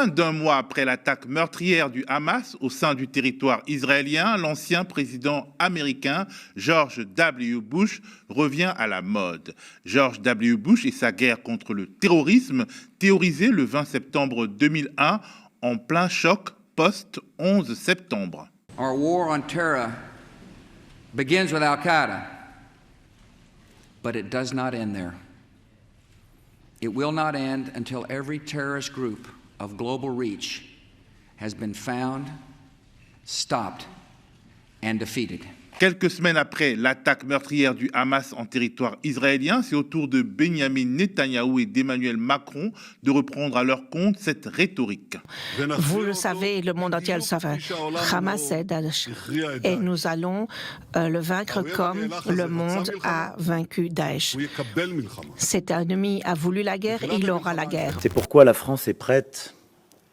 Moins d'un mois après l'attaque meurtrière du Hamas au sein du territoire israélien, l'ancien président américain George W. Bush revient à la mode. George W. Bush et sa guerre contre le terrorisme, théorisée le 20 septembre 2001 en plein choc post-11 septembre. Our war on terror begins with Al-Qaeda, but it does not end there. It will not end until every terrorist group of global reach has been found, stopped, and defeated. Quelques semaines après l'attaque meurtrière du Hamas en territoire israélien, c'est au tour de Benjamin Netanyahou et d'Emmanuel Macron de reprendre à leur compte cette rhétorique. Vous le savez, le monde entier le savait. Hamas est Daesh. Et nous allons le vaincre comme le monde a vaincu Daesh. Cet ennemi a voulu la guerre, il aura la guerre. C'est pourquoi la France est prête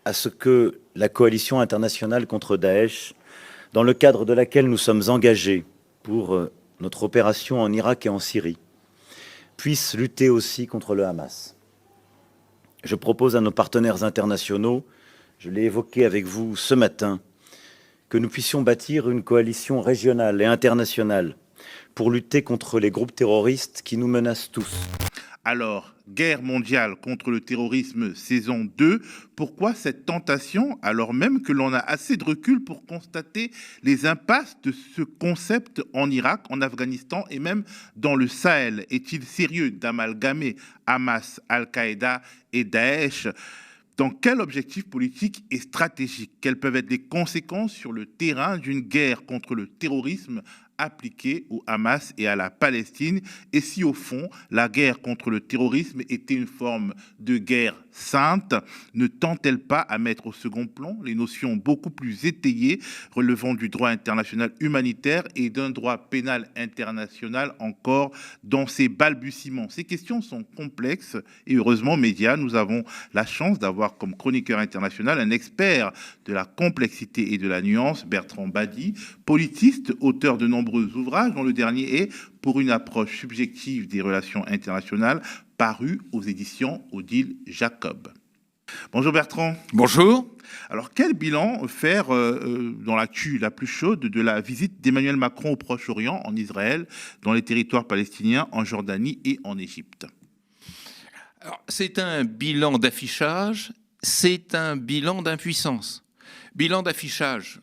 à ce que la coalition internationale contre Daesh, dans le cadre de laquelle nous sommes engagés pour notre opération en Irak et en Syrie, puisse lutter aussi contre le Hamas. Je propose à nos partenaires internationaux, je l'ai évoqué avec vous ce matin, que nous puissions bâtir une coalition régionale et internationale pour lutter contre les groupes terroristes qui nous menacent tous. Alors, guerre mondiale contre le terrorisme saison 2, pourquoi cette tentation alors même que l'on a assez de recul pour constater les impasses de ce concept en Irak, en Afghanistan et même dans le Sahel? Est-il sérieux d'amalgamer Hamas, Al-Qaïda et Daesh? Dans quel objectif politique et stratégique? Quelles peuvent être les conséquences sur le terrain d'une guerre contre le terrorisme appliquée au Hamas et à la Palestine? Et si au fond, la guerre contre le terrorisme était une forme de guerre sainte, ne tend-elle pas à mettre au second plan les notions beaucoup plus étayées relevant du droit international humanitaire et d'un droit pénal international encore dans ses balbutiements? Ces questions sont complexes et heureusement, médias, nous avons la chance d'avoir comme chroniqueur international un expert de la complexité et de la nuance, Bertrand Badi, politiste, auteur de nombreux ouvrages, dont le dernier est Pour une approche subjective des relations internationales, paru aux éditions Odile Jacob. Bonjour Bertrand. Bonjour. Alors quel bilan faire dans l'actu la plus chaude de la visite d'Emmanuel Macron au Proche-Orient, en Israël, dans les territoires palestiniens, en Jordanie et en Égypte? Alors, c'est un bilan d'affichage, c'est un bilan d'impuissance. Bilan d'affichage,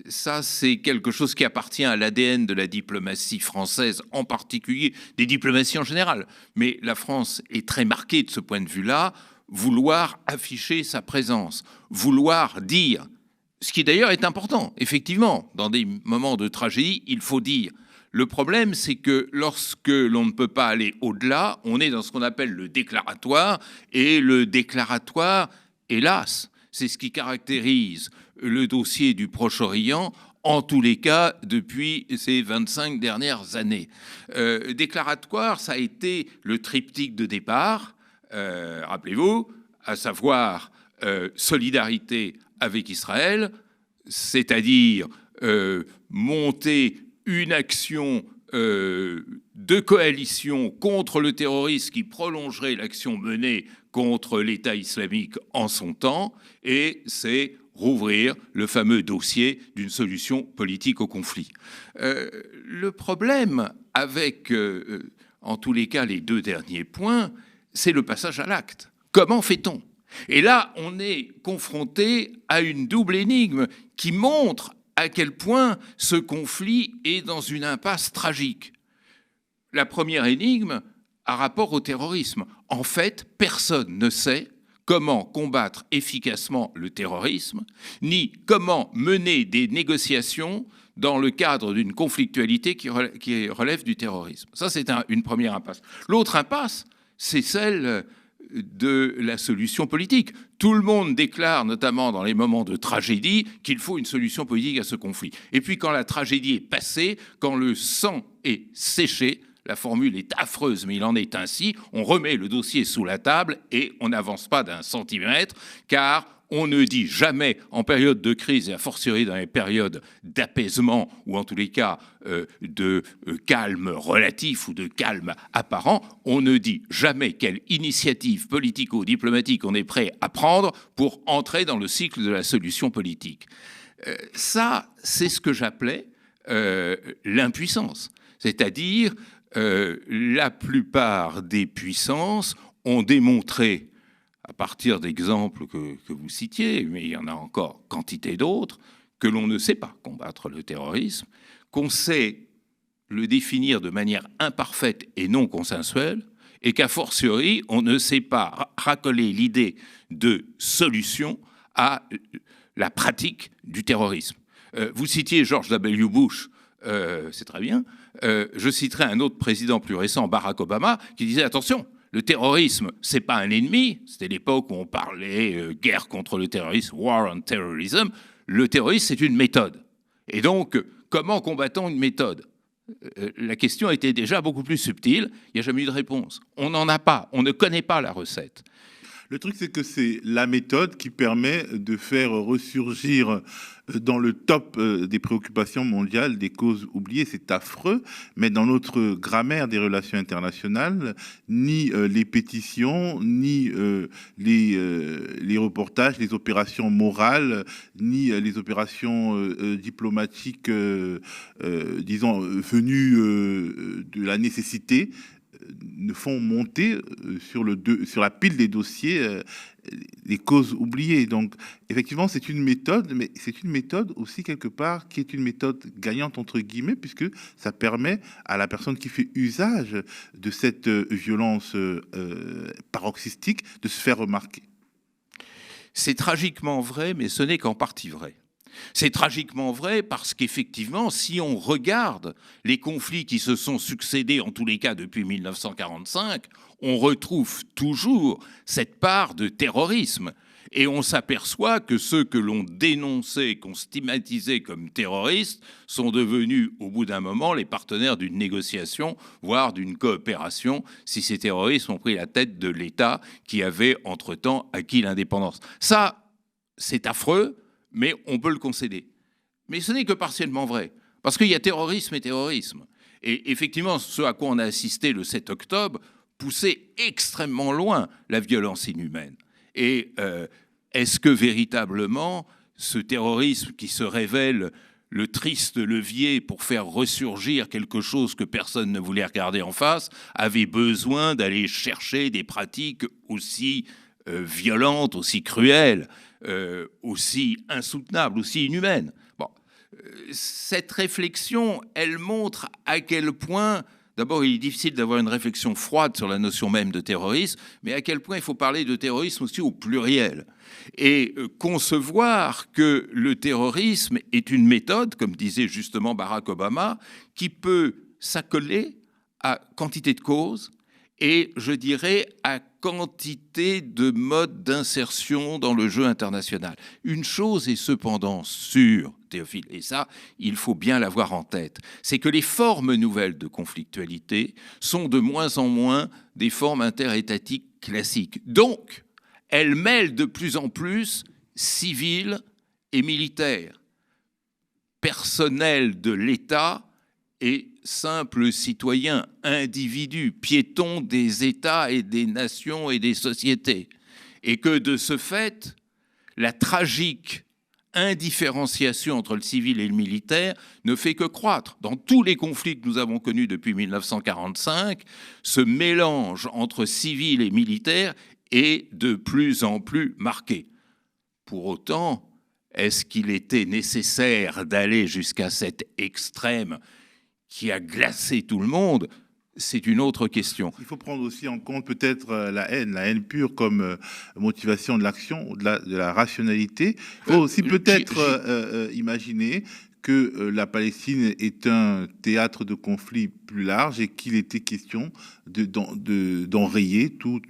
ça c'est quelque chose qui appartient à l'ADN de la diplomatie française, en particulier des diplomaties en général. Mais la France est très marquée de ce point de vue-là, vouloir afficher sa présence, vouloir dire, ce qui d'ailleurs est important, effectivement, dans des moments de tragédie, il faut dire. Le problème, c'est que lorsque l'on ne peut pas aller au-delà, on est dans ce qu'on appelle le déclaratoire, et le déclaratoire, hélas, c'est ce qui caractérise le dossier du Proche-Orient, en tous les cas depuis ces 25 dernières années. Déclaratoire, ça a été le triptyque de départ, rappelez-vous, à savoir solidarité avec Israël, c'est-à-dire monter une action de coalition contre le terrorisme qui prolongerait l'action menée contre l'État islamique en son temps, et c'est rouvrir le fameux dossier d'une solution politique au conflit. Le problème avec, en tous les cas, les deux derniers points, c'est le passage à l'acte. Comment fait-on? Et là, on est confronté à une double énigme qui montre à quel point ce conflit est dans une impasse tragique. La première énigme a rapport au terrorisme. En fait, personne ne sait comment combattre efficacement le terrorisme, ni comment mener des négociations dans le cadre d'une conflictualité qui relève du terrorisme. Ça, c'est une première impasse. L'autre impasse, c'est celle de la solution politique. Tout le monde déclare, notamment dans les moments de tragédie, qu'il faut une solution politique à ce conflit. Et puis quand la tragédie est passée, quand le sang est séché, la formule est affreuse, mais il en est ainsi, on remet le dossier sous la table et on n'avance pas d'un centimètre, car On ne dit jamais, en période de crise, et a fortiori dans les périodes d'apaisement, ou en tous les cas de calme relatif ou de calme apparent, on ne dit jamais quelle initiative politico-diplomatique on est prêt à prendre pour entrer dans le cycle de la solution politique. Ça, c'est ce que j'appelais l'impuissance. C'est-à-dire, la plupart des puissances ont démontré, à partir d'exemples que vous citiez, mais il y en a encore quantité d'autres, que l'on ne sait pas combattre le terrorisme, qu'on sait le définir de manière imparfaite et non consensuelle, et qu'à fortiori, on ne sait pas racoler l'idée de solution à la pratique du terrorisme. Vous citiez George W. Bush, c'est très bien. Je citerai un autre président plus récent, Barack Obama, qui disait « Attention, le terrorisme, c'est pas un ennemi. » C'était l'époque où on parlait guerre contre le terrorisme, war on terrorism. Le terrorisme, c'est une méthode. Et donc, comment combattons une méthode ? La question était déjà beaucoup plus subtile. Il n'y a jamais eu de réponse. On n'en a pas. On ne connaît pas la recette. Le truc, c'est que c'est la méthode qui permet de faire ressurgir dans le top des préoccupations mondiales des causes oubliées. C'est affreux, mais dans notre grammaire des relations internationales, ni les pétitions, ni les reportages, les opérations morales, ni les opérations diplomatiques, disons, venues de la nécessité, ne font monter sur la pile des dossiers les causes oubliées. Donc, effectivement, c'est une méthode, mais c'est une méthode aussi, quelque part, qui est une méthode gagnante, entre guillemets, puisque ça permet à la personne qui fait usage de cette violence paroxystique de se faire remarquer. C'est tragiquement vrai, mais ce n'est qu'en partie vrai. C'est tragiquement vrai parce qu'effectivement, si on regarde les conflits qui se sont succédés, en tous les cas depuis 1945, on retrouve toujours cette part de terrorisme. Et on s'aperçoit que ceux que l'on dénonçait, qu'on stigmatisait comme terroristes, sont devenus, au bout d'un moment, les partenaires d'une négociation, voire d'une coopération, si ces terroristes ont pris la tête de l'État qui avait, entre-temps, acquis l'indépendance. Ça, c'est affreux, mais on peut le concéder. Mais ce n'est que partiellement vrai, parce qu'il y a terrorisme et terrorisme. Et effectivement, ce à quoi on a assisté le 7 octobre poussait extrêmement loin la violence inhumaine. Et est-ce que véritablement ce terrorisme qui se révèle le triste levier pour faire ressurgir quelque chose que personne ne voulait regarder en face avait besoin d'aller chercher des pratiques aussi violentes, aussi cruelles, aussi insoutenables, aussi inhumaines. Bon, cette réflexion, elle montre à quel point, d'abord, il est difficile d'avoir une réflexion froide sur la notion même de terrorisme, mais à quel point il faut parler de terrorisme aussi au pluriel. Et concevoir que le terrorisme est une méthode, comme disait justement Barack Obama, qui peut s'accoler à quantité de causes et, je dirais, à quantité de modes d'insertion dans le jeu international. Une chose est cependant sûre, Théophile, et ça, il faut bien l'avoir en tête, c'est que les formes nouvelles de conflictualité sont de moins en moins des formes interétatiques classiques. Donc, elles mêlent de plus en plus civils et militaires, personnel de l'État et simples citoyens, individus, piétons des États et des nations et des sociétés. Et que de ce fait, la tragique indifférenciation entre le civil et le militaire ne fait que croître. Dans tous les conflits que nous avons connus depuis 1945, ce mélange entre civil et militaire est de plus en plus marqué. Pour autant, est-ce qu'il était nécessaire d'aller jusqu'à cet extrême qui a glacé tout le monde? C'est une autre question. Il faut prendre aussi en compte peut-être la haine pure comme motivation de l'action, au-delà de la rationalité. Il faut aussi peut-être imaginer que la Palestine est un théâtre de conflit plus large et qu'il était question d'enrayer toute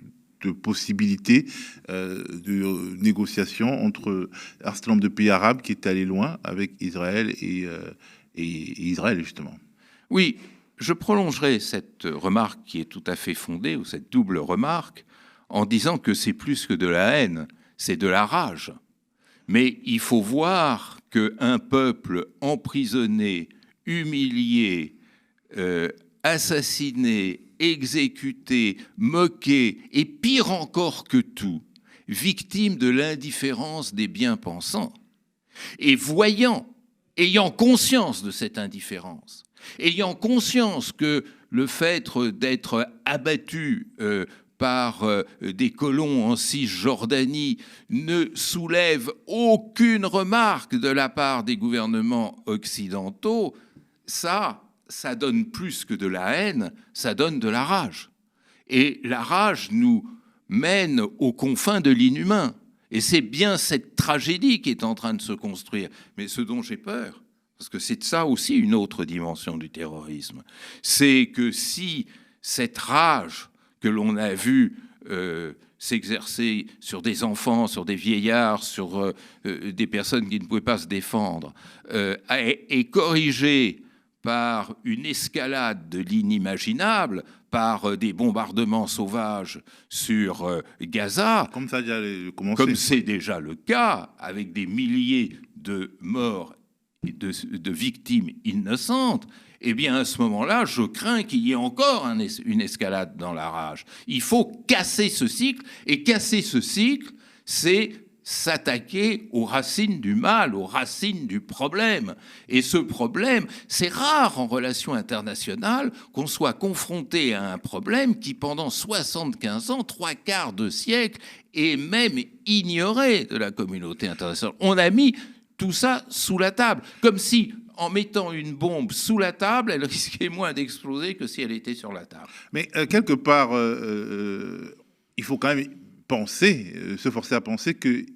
possibilité de négociation entre un certain nombre de pays arabes qui est allé loin avec Israël et Israël, justement. Oui, je prolongerai cette remarque qui est tout à fait fondée, ou cette double remarque, en disant que c'est plus que de la haine, c'est de la rage. Mais il faut voir qu'un peuple emprisonné, humilié, assassiné, exécuté, moqué, et pire encore que tout, victime de l'indifférence des bien-pensants, et ayant conscience de cette indifférence, ayant conscience que le fait d'être abattu par des colons en Cisjordanie ne soulève aucune remarque de la part des gouvernements occidentaux, ça donne plus que de la haine, ça donne de la rage. Et la rage nous mène aux confins de l'inhumain. Et c'est bien cette tragédie qui est en train de se construire. Mais ce dont j'ai peur, parce que c'est ça aussi une autre dimension du terrorisme, c'est que si cette rage que l'on a vue s'exercer sur des enfants, sur des vieillards, sur des personnes qui ne pouvaient pas se défendre, est corrigée par une escalade de l'inimaginable, par des bombardements sauvages sur Gaza, comme c'est déjà le cas, avec des milliers de morts et de victimes innocentes, eh bien, à ce moment-là, je crains qu'il y ait encore une escalade dans la rage. Il faut casser ce cycle, et casser ce cycle, c'est s'attaquer aux racines du mal, aux racines du problème. Et ce problème, c'est rare en relations internationales qu'on soit confronté à un problème qui, pendant 75 ans, 3/4 de siècle, est même ignoré de la communauté internationale. On a mis tout ça sous la table, comme si, en mettant une bombe sous la table, elle risquait moins d'exploser que si elle était sur la table. Mais quelque part, il faut quand même se forcer à penser qu'il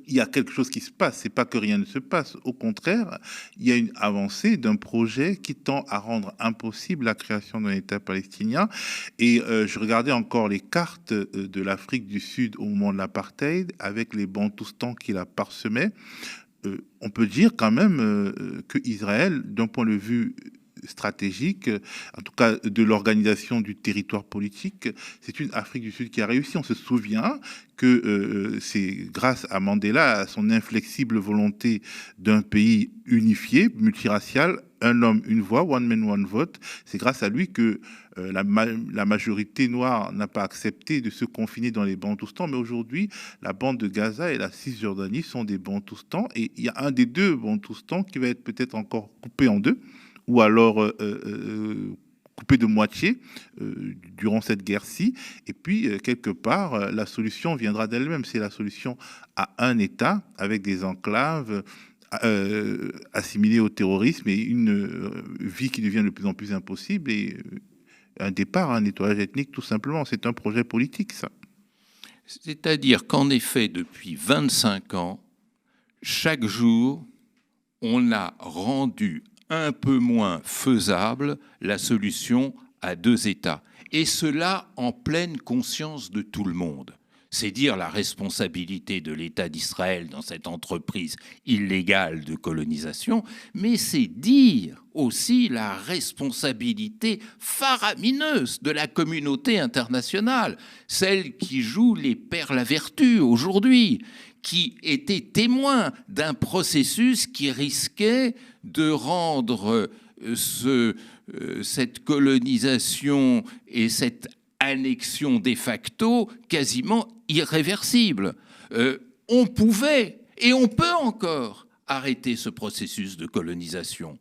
y a quelque chose qui se passe. C'est pas que rien ne se passe. Au contraire, il y a une avancée d'un projet qui tend à rendre impossible la création d'un État palestinien. Et je regardais encore les cartes de l'Afrique du Sud au moment de l'apartheid, avec les bantoustans qui la parsemaient. On peut dire quand même que Israël, d'un point de vue stratégique, en tout cas de l'organisation du territoire politique, c'est une Afrique du Sud qui a réussi. On se souvient que c'est grâce à Mandela, à son inflexible volonté d'un pays unifié, multiracial, un homme, une voix, one man, one vote. C'est grâce à lui que la majorité noire n'a pas accepté de se confiner dans les bantoustans. Mais aujourd'hui, la bande de Gaza et la Cisjordanie sont des bantoustans. Et il y a un des deux bantoustans qui va être peut-être encore coupé en deux, ou alors coupé de moitié durant cette guerre-ci. Et puis, quelque part, la solution viendra d'elle-même. C'est la solution à un État avec des enclaves assimilées au terrorisme et une vie qui devient de plus en plus impossible et un départ, un nettoyage ethnique, tout simplement. C'est un projet politique, ça. C'est-à-dire qu'en effet, depuis 25 ans, chaque jour, on a rendu un peu moins faisable la solution à deux États. Et cela en pleine conscience de tout le monde. C'est dire la responsabilité de l'État d'Israël dans cette entreprise illégale de colonisation, mais c'est dire aussi la responsabilité faramineuse de la communauté internationale, celle qui joue les perles à vertu aujourd'hui, qui était témoin d'un processus qui risquait de rendre cette colonisation et cette annexion de facto quasiment irréversible. On pouvait, et on peut encore, arrêter ce processus de colonisation.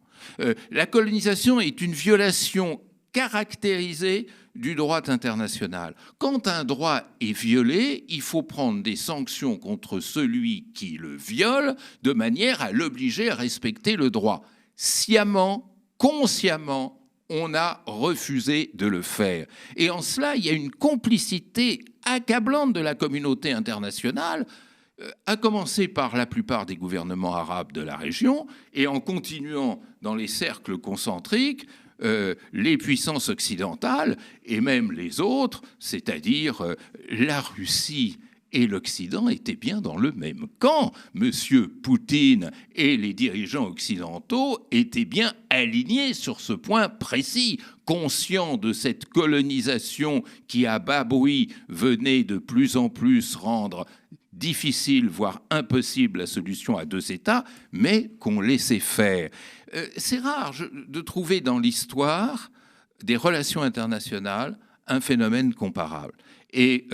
La colonisation est une violation caractérisée du droit international. Quand un droit est violé, il faut prendre des sanctions contre celui qui le viole de manière à l'obliger à respecter le droit. Sciemment, consciemment, on a refusé de le faire. Et en cela, il y a une complicité accablante de la communauté internationale, à commencer par la plupart des gouvernements arabes de la région, et en continuant dans les cercles concentriques, les puissances occidentales et même les autres, c'est-à-dire la Russie et l'Occident étaient bien dans le même camp. Monsieur Poutine et les dirigeants occidentaux étaient bien alignés sur ce point précis, conscients de cette colonisation qui, à bas bruit, venait de plus en plus rendre difficile, voire impossible, la solution à 2 États, mais qu'on laissait faire. C'est rare de trouver dans l'histoire des relations internationales un phénomène comparable. Et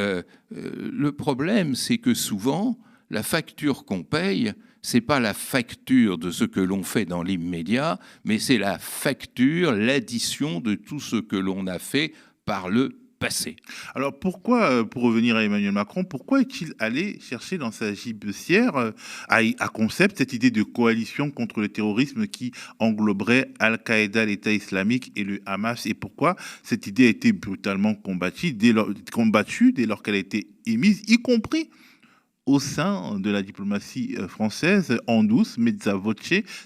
le problème, c'est que souvent, la facture qu'on paye, c'est pas la facture de ce que l'on fait dans l'immédiat, mais c'est la facture, l'addition de tout ce que l'on a fait par le passé. Alors pourquoi, pour revenir à Emmanuel Macron, pourquoi est-il allé chercher dans sa gibecière à concept cette idée de coalition contre le terrorisme qui engloberait Al-Qaïda, l'État islamique et le Hamas? Et pourquoi cette idée a été brutalement combattue dès lors qu'elle a été émise, y compris au sein de la diplomatie française, en douce, mezza voce,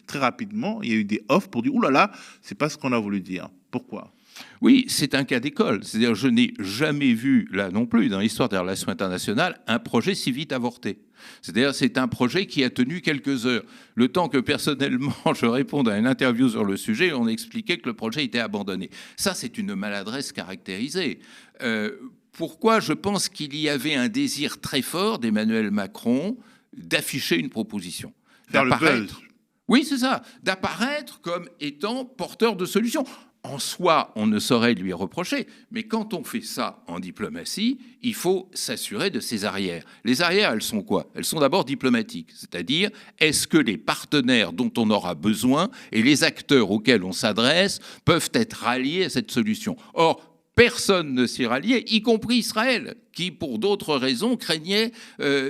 très rapidement, il y a eu des offres pour dire « Ouh là là, c'est pas ce qu'on a voulu dire ». Pourquoi ? Oui, c'est un cas d'école. C'est-à-dire, je n'ai jamais vu, là non plus, dans l'histoire des relations internationales, un projet si vite avorté. C'est-à-dire, c'est un projet qui a tenu quelques heures. Le temps que, personnellement, je réponde à une interview sur le sujet, on expliquait que le projet était abandonné. Ça, c'est une maladresse caractérisée. Pourquoi? Je pense qu'il y avait un désir très fort d'Emmanuel Macron d'afficher une proposition. Faire le buzz. Oui, c'est ça. D'apparaître comme étant porteur de solutions. En soi, on ne saurait lui reprocher, mais quand on fait ça en diplomatie, il faut s'assurer de ses arrières. Les arrières, elles sont quoi? Elles sont d'abord diplomatiques, c'est-à-dire, est-ce que les partenaires dont on aura besoin et les acteurs auxquels on s'adresse peuvent être ralliés à cette solution? Or, personne ne s'y ralliait, y compris Israël, qui, pour d'autres raisons, craignait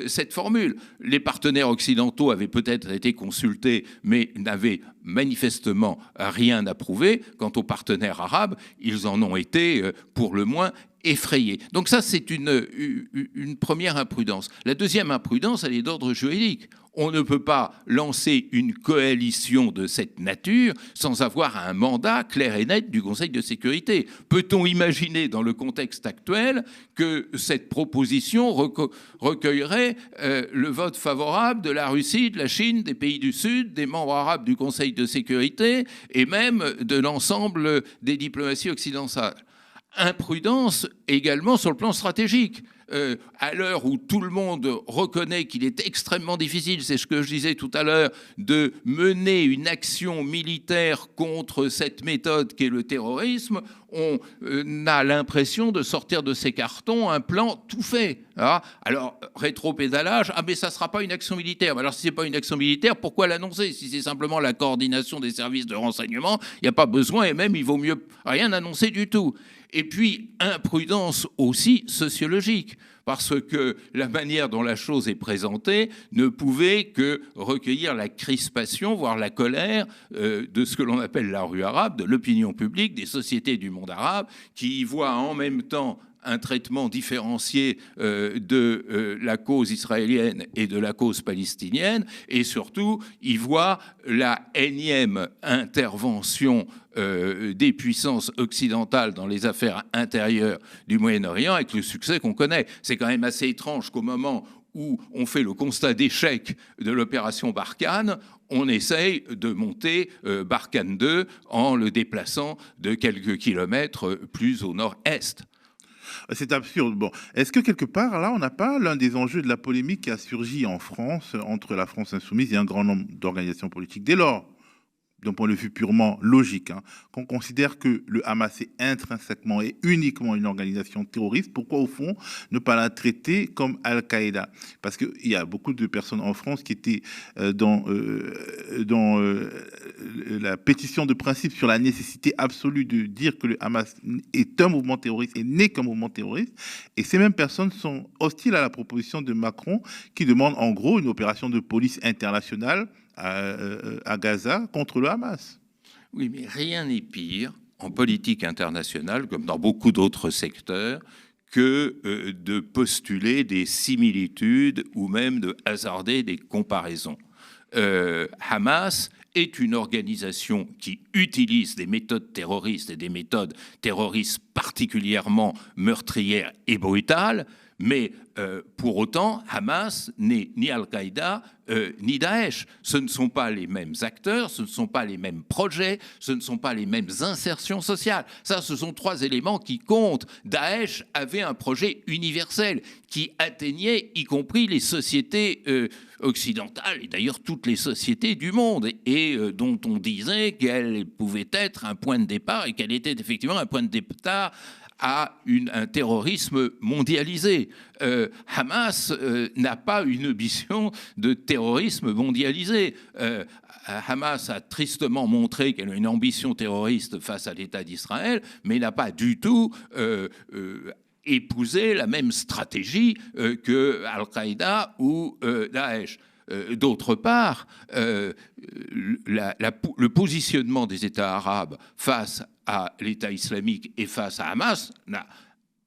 cette formule. Les partenaires occidentaux avaient peut-être été consultés, mais n'avaient manifestement rien approuvé. Quant aux partenaires arabes, ils en ont été, pour le moins, effrayés. Donc ça, c'est une première imprudence. La deuxième imprudence, elle est d'ordre juridique. On ne peut pas lancer une coalition de cette nature sans avoir un mandat clair et net du Conseil de sécurité. Peut-on imaginer, dans le contexte actuel, que cette proposition recueillerait le vote favorable de la Russie, de la Chine, des pays du Sud, des membres arabes du Conseil de sécurité et même de l'ensemble des diplomaties occidentales? Imprudence également sur le plan stratégique. À l'heure où tout le monde reconnaît qu'il est extrêmement difficile, c'est ce que je disais tout à l'heure, de mener une action militaire contre cette méthode qu'est le terrorisme, on a l'impression de sortir de ses cartons un plan tout fait. Hein. Alors, rétropédalage, mais ça ne sera pas une action militaire. Alors, si ce n'est pas une action militaire, pourquoi l'annoncer? Si c'est simplement la coordination des services de renseignement, il n'y a pas besoin, et même il vaut mieux rien annoncer du tout. Et puis, imprudence aussi sociologique, parce que la manière dont la chose est présentée ne pouvait que recueillir la crispation, voire la colère de ce que l'on appelle la rue arabe, de l'opinion publique, des sociétés du monde arabe, qui y voient en même temps un traitement différencié de la cause israélienne et de la cause palestinienne, et surtout, y voit la énième intervention des puissances occidentales dans les affaires intérieures du Moyen-Orient, avec le succès qu'on connaît. C'est quand même assez étrange qu'au moment où on fait le constat d'échec de l'opération Barkhane, on essaye de monter Barkhane 2 en le déplaçant de quelques kilomètres plus au nord-est. C'est absurde. Bon, est-ce que quelque part, là, on n'a pas l'un des enjeux de la polémique qui a surgi en France, entre la France insoumise et un grand nombre d'organisations politiques? Dès lors, d'un point de vue purement logique, qu'on considère que le Hamas est intrinsèquement et uniquement une organisation terroriste, pourquoi au fond ne pas la traiter comme Al-Qaïda? Parce qu'il y a beaucoup de personnes en France qui étaient dans la pétition de principe sur la nécessité absolue de dire que le Hamas est un mouvement terroriste et n'est qu'un mouvement terroriste. Et ces mêmes personnes sont hostiles à la proposition de Macron qui demande en gros une opération de police internationale à Gaza contre le Hamas. Oui, mais rien n'est pire en politique internationale, comme dans beaucoup d'autres secteurs, que de postuler des similitudes ou même de hasarder des comparaisons. Hamas est une organisation qui utilise des méthodes terroristes et des méthodes terroristes particulièrement meurtrières et brutales, Mais pour autant, Hamas n'est ni Al-Qaïda ni Daesh. Ce ne sont pas les mêmes acteurs, ce ne sont pas les mêmes projets, ce ne sont pas les mêmes insertions sociales. Ça, ce sont trois éléments qui comptent. Daesh avait un projet universel qui atteignait y compris les sociétés occidentales, et d'ailleurs toutes les sociétés du monde, et dont on disait qu'elle pouvait être un point de départ, et qu'elle était effectivement un point de départ à un terrorisme mondialisé. Hamas n'a pas une vision de terrorisme mondialisé. Hamas a tristement montré qu'elle a une ambition terroriste face à l'État d'Israël, mais n'a pas du tout épousé la même stratégie que Al-Qaïda ou Daesh. D'autre part, le positionnement des États arabes face à l'État islamique et face à Hamas n'a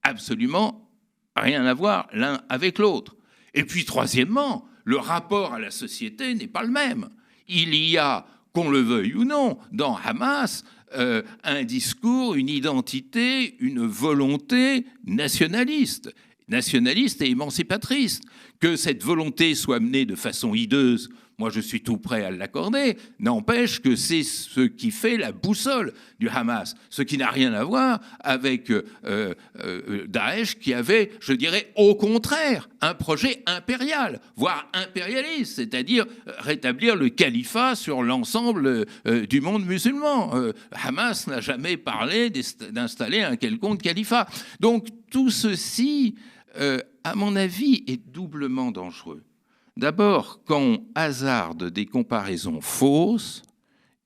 absolument rien à voir l'un avec l'autre. Et puis, troisièmement, le rapport à la société n'est pas le même. Il y a, qu'on le veuille ou non, dans Hamas, un discours, une identité, une volonté nationaliste et émancipatrice. Que cette volonté soit menée de façon hideuse, moi je suis tout prêt à l'accorder, n'empêche que c'est ce qui fait la boussole du Hamas, ce qui n'a rien à voir avec Daesh, qui avait, je dirais, au contraire, un projet impérial, voire impérialiste, c'est-à-dire rétablir le califat sur l'ensemble du monde musulman. Hamas n'a jamais parlé d'installer un quelconque califat. Donc tout ceci, à mon avis, est doublement dangereux. D'abord, quand on hasarde des comparaisons fausses,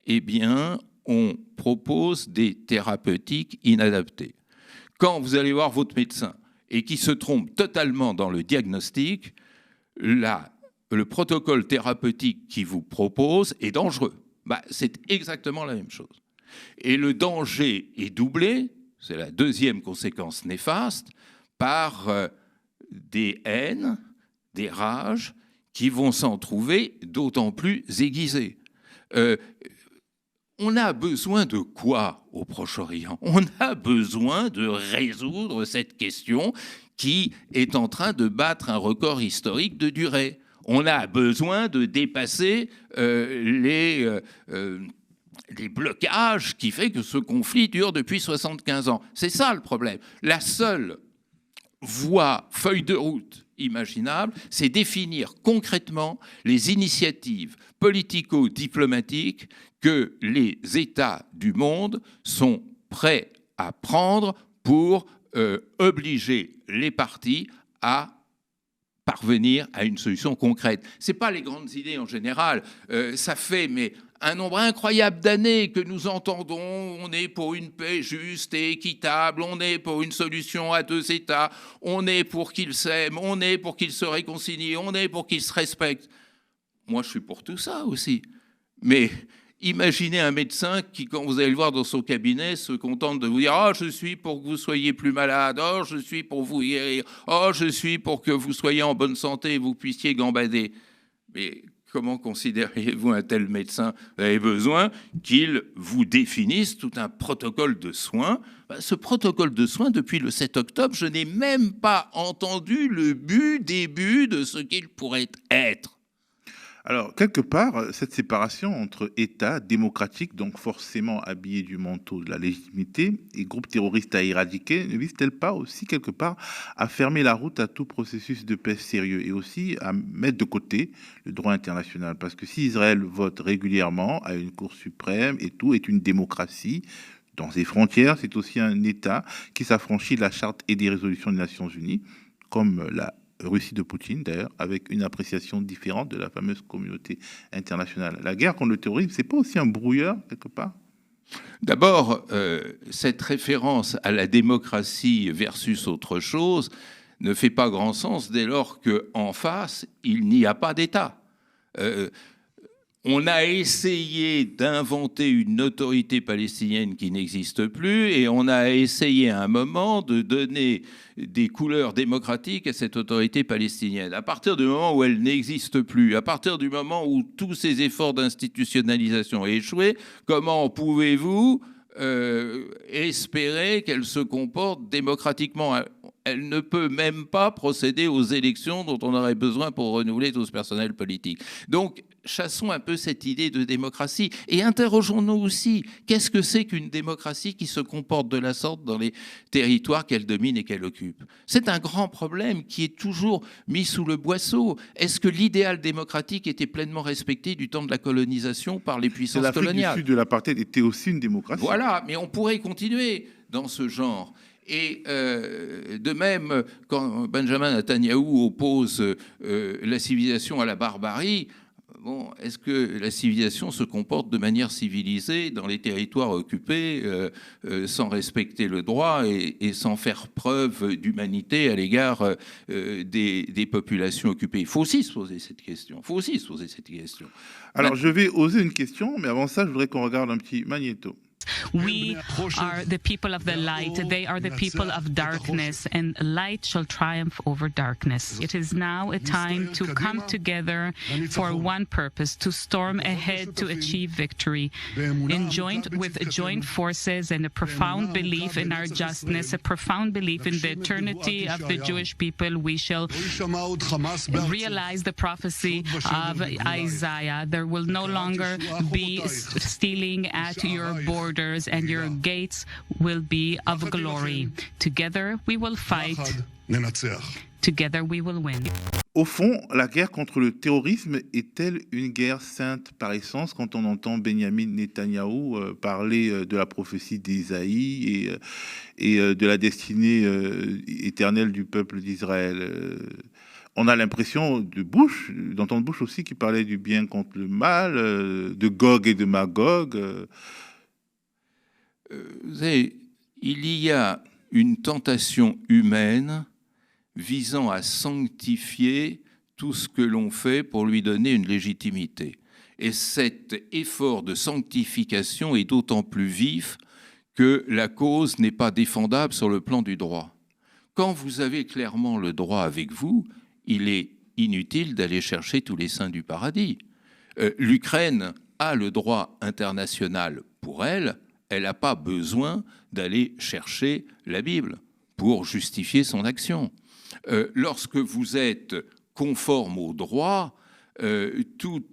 eh bien, on propose des thérapeutiques inadaptées. Quand vous allez voir votre médecin et qu'il se trompe totalement dans le diagnostic, le protocole thérapeutique qu'il vous propose est dangereux. C'est exactement la même chose. Et le danger est doublé, c'est la deuxième conséquence néfaste, par des haines, des rages qui vont s'en trouver d'autant plus aiguisées. On a besoin de quoi au Proche-Orient? On a besoin de résoudre cette question qui est en train de battre un record historique de durée. On a besoin de dépasser les blocages qui font que ce conflit dure depuis 75 ans. C'est ça le problème. La seule voie, feuille de route imaginable, c'est définir concrètement les initiatives politico-diplomatiques que les États du monde sont prêts à prendre pour obliger les parties à parvenir à une solution concrète. Ce n'est pas les grandes idées en général. Ça fait un nombre incroyable d'années que nous entendons, on est pour une paix juste et équitable, on est pour une solution à deux États, on est pour qu'ils s'aiment, on est pour qu'ils se réconcilient, on est pour qu'ils se respectent. Moi, je suis pour tout ça aussi. Mais imaginez un médecin qui, quand vous allez le voir dans son cabinet, se contente de vous dire « Oh, je suis pour que vous soyez plus malade. Oh, je suis pour vous guérir. Oh, je suis pour que vous soyez en bonne santé et vous puissiez gambader. » Mais comment considérez-vous un tel médecin? Vous avez besoin qu'il vous définisse tout un protocole de soins. Ce protocole de soins, depuis le 7 octobre, je n'ai même pas entendu le début de ce qu'il pourrait être. Alors, quelque part, cette séparation entre États démocratiques, donc forcément habillés du manteau de la légitimité, et groupes terroristes à éradiquer, ne vise-t-elle pas aussi, quelque part, à fermer la route à tout processus de paix sérieux et aussi à mettre de côté le droit international? Parce que si Israël vote régulièrement à une Cour suprême et tout, est une démocratie, dans ses frontières, c'est aussi un État qui s'affranchit de la charte et des résolutions des Nations Unies, comme la Russie de Poutine, d'ailleurs, avec une appréciation différente de la fameuse communauté internationale. La guerre contre le terrorisme, c'est pas aussi un brouilleur, quelque part? D'abord, cette référence à la démocratie versus autre chose ne fait pas grand sens dès lors qu'en face, il n'y a pas d'État. On a essayé d'inventer une autorité palestinienne qui n'existe plus et on a essayé à un moment de donner des couleurs démocratiques à cette autorité palestinienne. À partir du moment où elle n'existe plus, à partir du moment où tous ces efforts d'institutionnalisation ont échoué, comment pouvez-vous espérer qu'elle se comporte démocratiquement? Elle ne peut même pas procéder aux élections dont on aurait besoin pour renouveler tout ce personnel politique. Donc, chassons un peu cette idée de démocratie et interrogeons-nous aussi, qu'est-ce que c'est qu'une démocratie qui se comporte de la sorte dans les territoires qu'elle domine et qu'elle occupe? C'est un grand problème qui est toujours mis sous le boisseau. Est-ce que l'idéal démocratique était pleinement respecté du temps de la colonisation par les puissances coloniales? L'Afrique du Sud de l'apartheid était aussi une démocratie. Voilà, mais on pourrait continuer dans ce genre. Et de même, quand Benjamin Netanyahou oppose la civilisation à la barbarie, bon, est-ce que la civilisation se comporte de manière civilisée dans les territoires occupés, sans respecter le droit et sans faire preuve d'humanité à l'égard des populations occupées? Il faut aussi se poser cette question. Alors, je vais oser une question, mais avant ça, je voudrais qu'on regarde un petit magnéto. We are the people of the light. They are the people of darkness, and light shall triumph over darkness. It is now a time to come together for one purpose, to storm ahead to achieve victory. With joint forces and a profound belief in our justness, a profound belief in the eternity of the Jewish people, we shall realize the prophecy of Isaiah. There will no longer be stealing at your borders, and your gates will be of glory. Together we will fight. Together we will win. Au fond, la guerre contre le terrorisme est-elle une guerre sainte par essence quand on entend Benjamin Netanyahou parler de la prophétie d'Ésaïe et de la destinée éternelle du peuple d'Israël? On a l'impression d'entendre Bush aussi qui parlait du bien contre le mal, de Gog et de Magog. Vous savez, il y a une tentation humaine visant à sanctifier tout ce que l'on fait pour lui donner une légitimité. Et cet effort de sanctification est d'autant plus vif que la cause n'est pas défendable sur le plan du droit. Quand vous avez clairement le droit avec vous, il est inutile d'aller chercher tous les saints du paradis. L'Ukraine a le droit international pour elle n'a pas besoin d'aller chercher la Bible pour justifier son action. Lorsque vous êtes conforme au droit, tout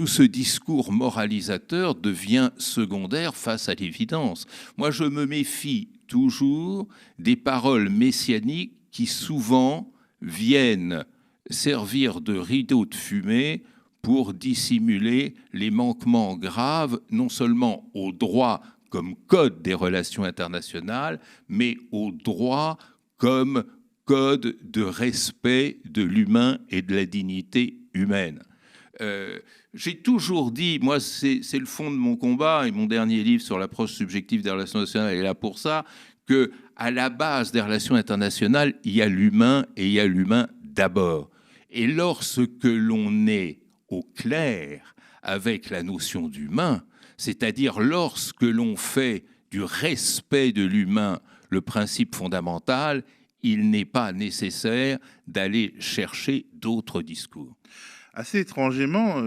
ce discours moralisateur devient secondaire face à l'évidence. Moi, je me méfie toujours des paroles messianiques qui souvent viennent servir de rideau de fumée pour dissimuler les manquements graves, non seulement au droit comme code des relations internationales, mais au droit comme code de respect de l'humain et de la dignité humaine. J'ai toujours dit, moi c'est le fond de mon combat, et mon dernier livre sur l'approche subjective des relations internationales est là pour ça, qu'à la base des relations internationales, il y a l'humain et il y a l'humain d'abord. Et lorsque l'on est au clair avec la notion d'humain, c'est-à-dire lorsque l'on fait du respect de l'humain le principe fondamental, il n'est pas nécessaire d'aller chercher d'autres discours. Assez étrangement,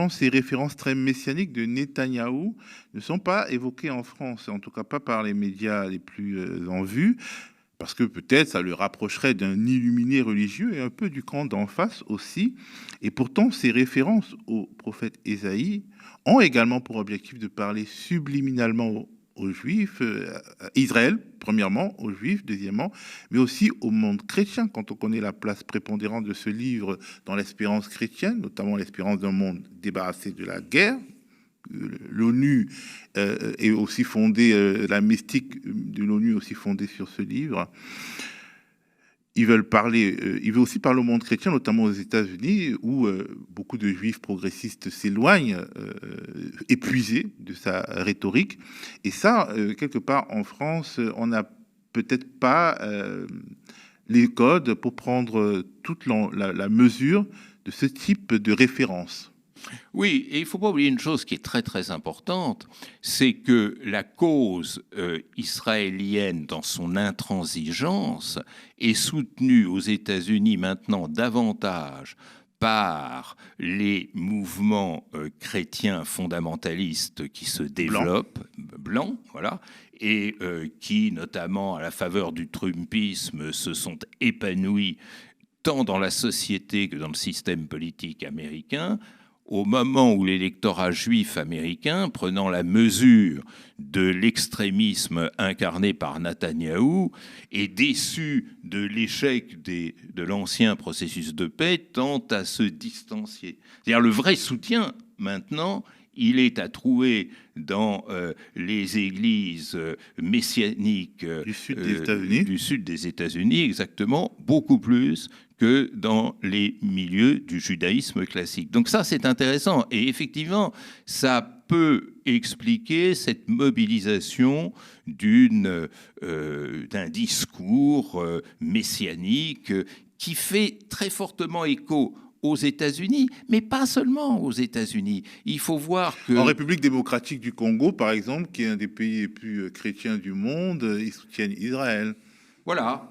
ces références très messianiques de Netanyahou ne sont pas évoquées en France, en tout cas pas par les médias les plus en vue, parce que peut-être ça le rapprocherait d'un illuminé religieux et un peu du camp d'en face aussi. Et pourtant, ces références au prophète Ésaïe ont également pour objectif de parler subliminalement aux Juifs, Israël, premièrement, aux Juifs, deuxièmement, mais aussi au monde chrétien, quand on connaît la place prépondérante de ce livre dans l'espérance chrétienne, notamment l'espérance d'un monde débarrassé de la guerre. L'ONU est aussi fondée, la mystique de l'ONU est aussi fondée sur ce livre. Il veut aussi parler au monde chrétien, notamment aux États-Unis, où beaucoup de juifs progressistes s'éloignent, épuisés de sa rhétorique. Et ça, quelque part en France, on n'a peut-être pas les codes pour prendre toute la mesure de ce type de référence. Oui, et il ne faut pas oublier une chose qui est très très importante, c'est que la cause israélienne dans son intransigeance est soutenue aux États-Unis maintenant davantage par les mouvements chrétiens fondamentalistes qui se développent, blancs, voilà, et qui, notamment à la faveur du trumpisme, se sont épanouis tant dans la société que dans le système politique américain, au moment où l'électorat juif américain, prenant la mesure de l'extrémisme incarné par Netanyahou et déçu de l'échec de l'ancien processus de paix, tente à se distancier. C'est-à-dire le vrai soutien, maintenant, il est à trouver dans les églises messianiques du sud des États-Unis, exactement, beaucoup plus que dans les milieux du judaïsme classique. Donc ça, c'est intéressant. Et effectivement, ça peut expliquer cette mobilisation d'un discours messianique qui fait très fortement écho aux États-Unis, mais pas seulement aux États-Unis. Il faut voir que... En République démocratique du Congo, par exemple, qui est un des pays les plus chrétiens du monde, ils soutiennent Israël. Voilà,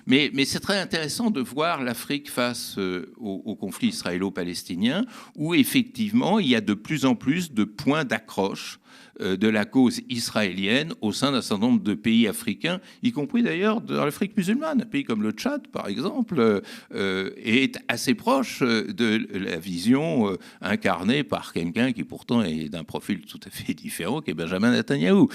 mais c'est très intéressant de voir l'Afrique face au conflit israélo-palestinien, où effectivement il y a de plus en plus de points d'accroche de la cause israélienne au sein d'un certain nombre de pays africains, y compris d'ailleurs dans l'Afrique musulmane. Un pays comme le Tchad, par exemple, est assez proche de la vision incarnée par quelqu'un qui pourtant est d'un profil tout à fait différent, qui est Benjamin Netanyahou.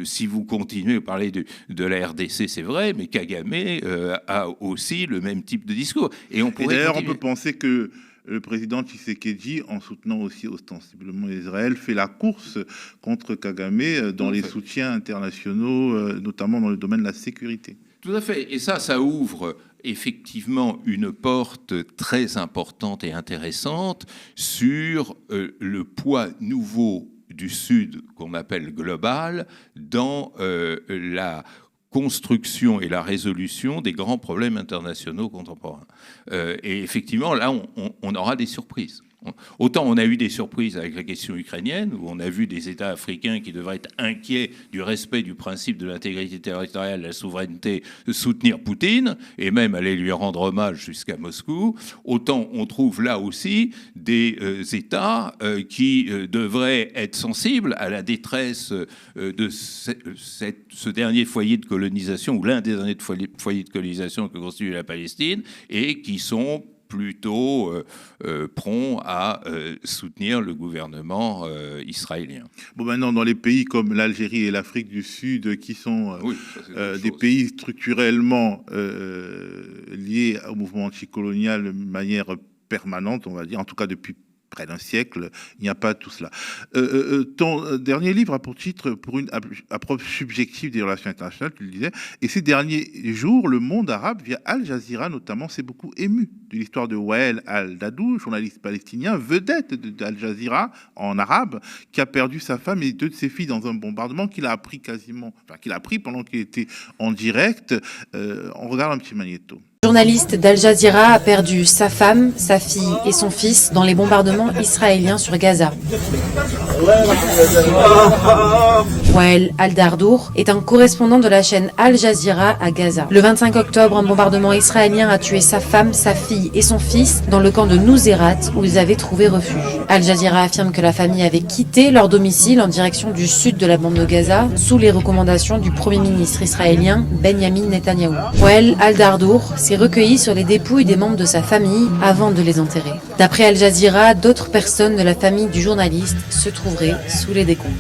Si vous continuez à parler de la RDC, c'est vrai, mais Kagame a aussi le même type de discours. Et d'ailleurs, on peut penser que le président Tshisekedi, en soutenant aussi ostensiblement Israël, fait la course contre Kagame dans les soutiens internationaux, notamment dans le domaine de la sécurité. Tout à fait. Et ça ouvre effectivement une porte très importante et intéressante sur le poids nouveau du Sud, qu'on appelle global, dans la construction et la résolution des grands problèmes internationaux contemporains. Et effectivement, là, on aura des surprises. Autant on a eu des surprises avec la question ukrainienne, où on a vu des États africains qui devraient être inquiets du respect du principe de l'intégrité territoriale, de la souveraineté, de soutenir Poutine, et même aller lui rendre hommage jusqu'à Moscou. Autant on trouve là aussi des États qui devraient être sensibles à la détresse de ce dernier foyer de colonisation, ou l'un des derniers foyers de colonisation que constitue la Palestine, et qui sont plutôt prompt à soutenir le gouvernement israélien. Bon, maintenant, dans les pays comme l'Algérie et l'Afrique du Sud, qui sont des pays structurellement liés au mouvement anticolonial de manière permanente, on va dire, en tout cas depuis près d'un siècle, il n'y a pas tout cela. Ton dernier livre a pour titre « Pour une approche subjective des relations internationales », tu le disais, et ces derniers jours, le monde arabe, via Al Jazeera notamment, s'est beaucoup ému de l'histoire de Wael al-Dahdouh, journaliste palestinien, vedette d'Al Jazeera en arabe, qui a perdu sa femme et deux de ses filles dans un bombardement qu'il a appris pendant qu'il était en direct. On regarde un petit magnéto. Le journaliste d'Al Jazeera a perdu sa femme, sa fille et son fils dans les bombardements israéliens sur Gaza. Wael al-Dahdouh est un correspondant de la chaîne Al Jazeera à Gaza. Le 25 octobre, un bombardement israélien a tué sa femme, sa fille et son fils dans le camp de Nuseirat où ils avaient trouvé refuge. Al Jazeera affirme que la famille avait quitté leur domicile en direction du sud de la bande de Gaza sous les recommandations du Premier ministre israélien Benjamin Netanyahou. Wael al-Dahdouh s'est recueilli sur les dépouilles des membres de sa famille avant de les enterrer. D'après Al Jazeera, d'autres personnes de la famille du journaliste se trouveraient sous les décombres.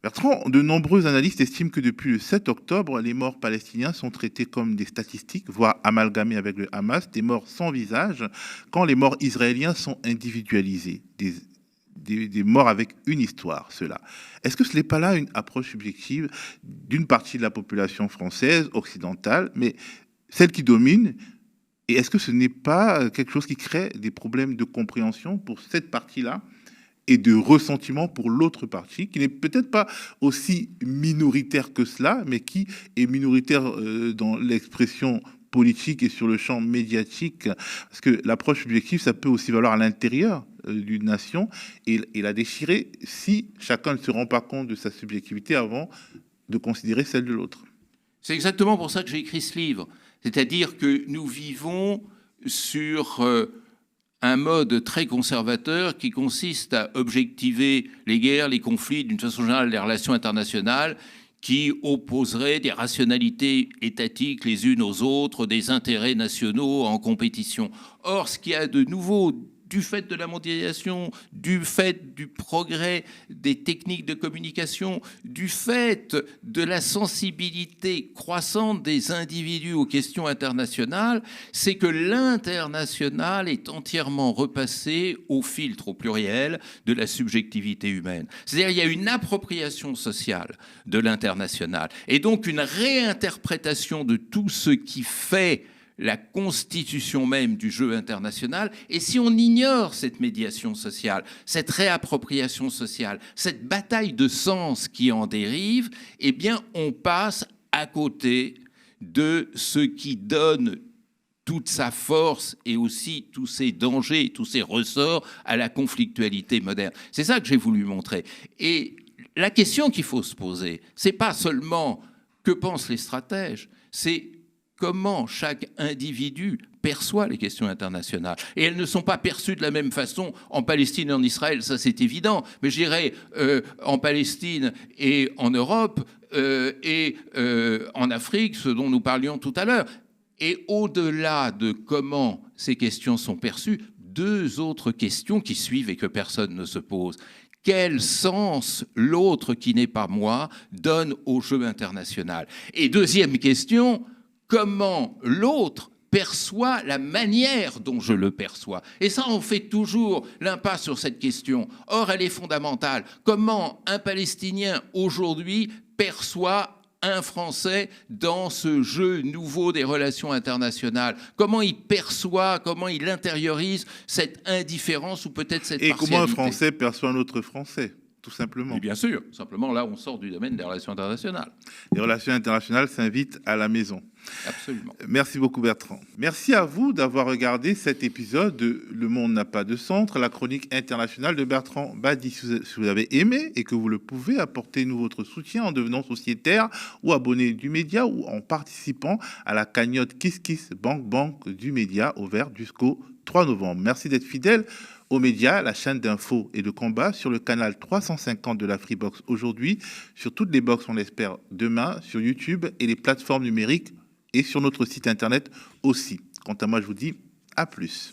Bertrand, de nombreux analystes estiment que depuis le 7 octobre, les morts palestiniens sont traités comme des statistiques, voire amalgamés avec le Hamas, des morts sans visage, quand les morts israéliens sont individualisés, des morts avec une histoire, cela. Est-ce que ce n'est pas là une approche subjective d'une partie de la population française, occidentale, mais celle qui domine? Et est-ce que ce n'est pas quelque chose qui crée des problèmes de compréhension pour cette partie-là et de ressentiment pour l'autre partie, qui n'est peut-être pas aussi minoritaire que cela, mais qui est minoritaire dans l'expression politique et sur le champ médiatique? Parce que l'approche subjective, ça peut aussi valoir à l'intérieur d'une nation et la déchirer si chacun ne se rend pas compte de sa subjectivité avant de considérer celle de l'autre. C'est exactement pour ça que j'ai écrit ce livre. C'est-à-dire que nous vivons sur un mode très conservateur qui consiste à objectiver les guerres, les conflits, d'une façon générale les relations internationales, qui opposerait des rationalités étatiques les unes aux autres, des intérêts nationaux en compétition. Or, ce qu'il y a de nouveau, du fait de la mondialisation, du fait du progrès des techniques de communication, du fait de la sensibilité croissante des individus aux questions internationales, c'est que l'international est entièrement repassé au filtre, au pluriel, de la subjectivité humaine. C'est-à-dire qu'il y a une appropriation sociale de l'international et donc une réinterprétation de tout ce qui fait la constitution même du jeu international. Et si on ignore cette médiation sociale, cette réappropriation sociale, cette bataille de sens qui en dérive, eh bien, on passe à côté de ce qui donne toute sa force et aussi tous ses dangers, tous ses ressorts à la conflictualité moderne. C'est ça que j'ai voulu montrer. Et la question qu'il faut se poser, c'est pas seulement que pensent les stratèges, c'est comment chaque individu perçoit les questions internationales. Et elles ne sont pas perçues de la même façon en Palestine et en Israël, ça c'est évident, mais je dirais en Palestine et en Europe et en Afrique, ce dont nous parlions tout à l'heure. Et au-delà de comment ces questions sont perçues, deux autres questions qui suivent et que personne ne se pose. Quel sens l'autre qui n'est pas moi donne au jeu international? Et deuxième question, comment l'autre perçoit la manière dont je le perçois. Et ça, on fait toujours l'impasse sur cette question. Or, elle est fondamentale. Comment un Palestinien aujourd'hui perçoit un Français dans ce jeu nouveau des relations internationales? Comment il perçoit, comment il intériorise cette indifférence ou peut-être cette partialité? Et comment un Français perçoit un autre Français, tout simplement? Et bien sûr, simplement là, on sort du domaine des relations internationales. Les relations internationales s'invitent à la maison. Absolument. Merci beaucoup Bertrand. Merci à vous d'avoir regardé cet épisode de Le Monde n'a pas de centre, la chronique internationale de Bertrand Badi. Si vous avez aimé et que vous le pouvez, apportez-nous votre soutien en devenant sociétaire ou abonné du média ou en participant à la cagnotte Kiss Kiss Bank du média ouverte jusqu'au 3 novembre. Merci d'être fidèle aux médias, la chaîne d'infos et de combat sur le canal 350 de la Freebox aujourd'hui, sur toutes les box on l'espère demain, sur YouTube et les plateformes numériques et sur notre site internet aussi. Quant à moi, je vous dis à plus.